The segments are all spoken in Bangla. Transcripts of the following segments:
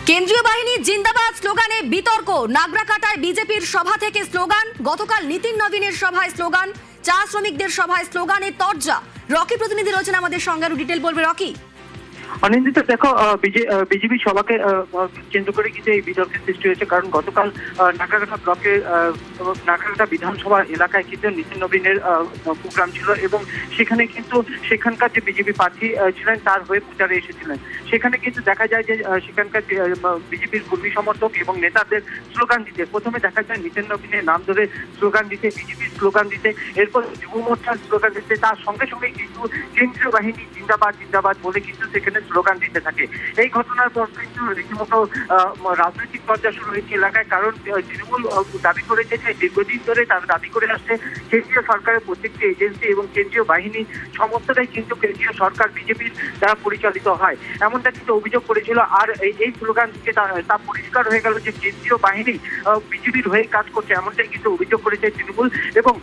কেন্দ্রীয় বাহিনী জিন্দাবাদ স্লোগানে বিতর্ক। নাগরাকাটায় বিজেপির সভা থেকে স্লোগান। গতকাল নীতিন নবীনের সভায় স্লোগান। চা শ্রমিকদের সভায় স্লোগানে তরজা। রকি প্রতিনিধি রয়েছেন আমাদের সঙ্গে, আরো ডিটেল বলবে রকি। অনিন্দিত, দেখো, বিজেপি সভাকে কেন্দ্র করে কিন্তু এই বিতর্কের সৃষ্টি হয়েছে। কারণ গতকাল নাগরাকাটা ব্লকে নাগরাকাটা বিধানসভা এলাকায় কিন্তু নীতিন নবীনের প্রোগ্রাম ছিল এবং সেখানে কিন্তু সেখানকার যে বিজেপি প্রার্থী ছিলেন তার হয়ে প্রচারে এসেছিলেন। সেখানে কিন্তু দেখা যায় যে সেখানকার বিজেপির কর্মী সমর্থক এবং নেতাদের স্লোগান দিতে, প্রথমে দেখা যায় নীতিন নবীনের নাম ধরে স্লোগান দিতে, বিজেপির স্লোগান দিতে, এরপর যুব মোর্চার স্লোগান দিতে, তার সঙ্গে সঙ্গে কিন্তু কেন্দ্রীয় বাহিনী জিন্দাবাদ জিন্দাবাদ বলে কিন্তু সেখানে স্লোগান দিতে থাকে। এই ঘটনার পর কিন্তু রীতিমতো রাজনৈতিক পর্যায়ে শুরু হয়েছে এলাকায়। কারণ তৃণমূল দাবি করেছে যে দীর্ঘদিন ধরে তারা দাবি করে আসছে কেন্দ্রীয় সরকারের প্রত্যেকটি এজেন্সি এবং কেন্দ্রীয় বাহিনী সমস্তটাই কিন্তু কেন্দ্রীয় সরকার বিজেপির দ্বারা পরিচালিত হয়, এমনটা কিন্তু অভিযোগ করেছিল। আর এই স্লোগান থেকে তা পরিষ্কার হয়ে গেল যে কেন্দ্রীয় বাহিনী বিজেপির হয়ে কাজ করছে, এমনটাই কিন্তু অভিযোগ করেছে তৃণমূল। এবং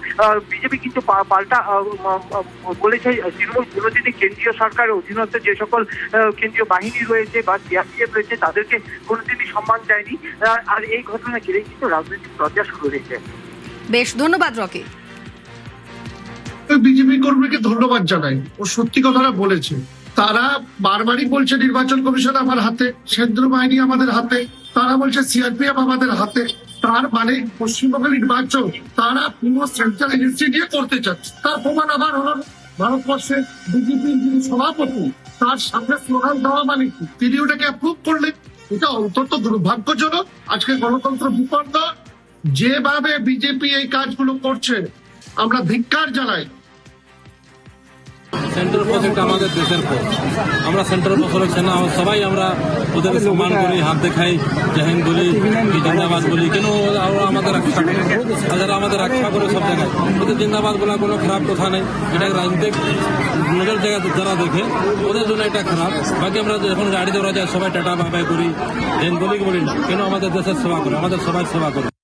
বিজেপি কিন্তু পাল্টা বলেছে তৃণমূল কোনোদিনই কেন্দ্রীয় সরকারের অধীনস্থ যে সকল কেন্দ্রীয় বাহিনী রয়েছে বা সিআরপিএফ রয়েছে তাদেরকে কোনোদিনই সম্মান দেয়নি। আর এই ঘটনা ঘিরে কিন্তু রাজনৈতিক চর্চা শুরু হয়েছে। বেশ, ধন্যবাদ রকি। বিজেপি কর্মীকে ধন্যবাদ জানাই, ও সত্যি কথাটা বলেছে। তারা বারবারই বলছে নির্বাচন কমিশন আমার হাতে, কেন্দ্র বাহিনী আমাদের হাতে, তারা বলছে সিআরপিএফ আমাদের হাতে। তার মানে পশ্চিমবঙ্গের নির্বাচন তারা পুরো সেন্ট্রাল এজেন্সি দিয়ে করতে চাচ্ছে। তার প্রমাণ আবার হলো ভারতবর্ষে বিজেপির যিনি সভাপতি তার সামনে স্লোগান দেওয়া মানে কি তিনি ওটাকে অ্যাপ্রুভ করলেন। এটা অত্যন্ত দুর্ভাগ্যজনক। আজকে গণতন্ত্র বিপন্ন। যেভাবে বিজেপি এই কাজগুলো করছে আমরা ধিক্কার জানাই। সেন্ট্রাল ফোর্স একটা আমাদের দেশের ফোর্স। আমরা সেন্ট্রাল ফোর্সের সেনা সবাই আমরা ওদের সম্মান করি, হাত দেখাই, জাহিন বলি, জিন্দাবাদ বলি। কেন ওরা আমাদের রক্ষা করে, তারা আমাদের রক্ষা করে সব জায়গায়। ওদের জিন্দাবাদ বলা কোনো খারাপ কথা নেই। এটা রাজনৈতিক নজর জায়গা যারা দেখে ওদের জন্য এটা খারাপ। বাকি আমরা যখন গাড়ি দৌড়া যায় সবাই টাটা বাই বাই করি, জাহিন বলি না। কেন আমাদের দেশের সেবা করে, আমাদের সবাই সেবা করে।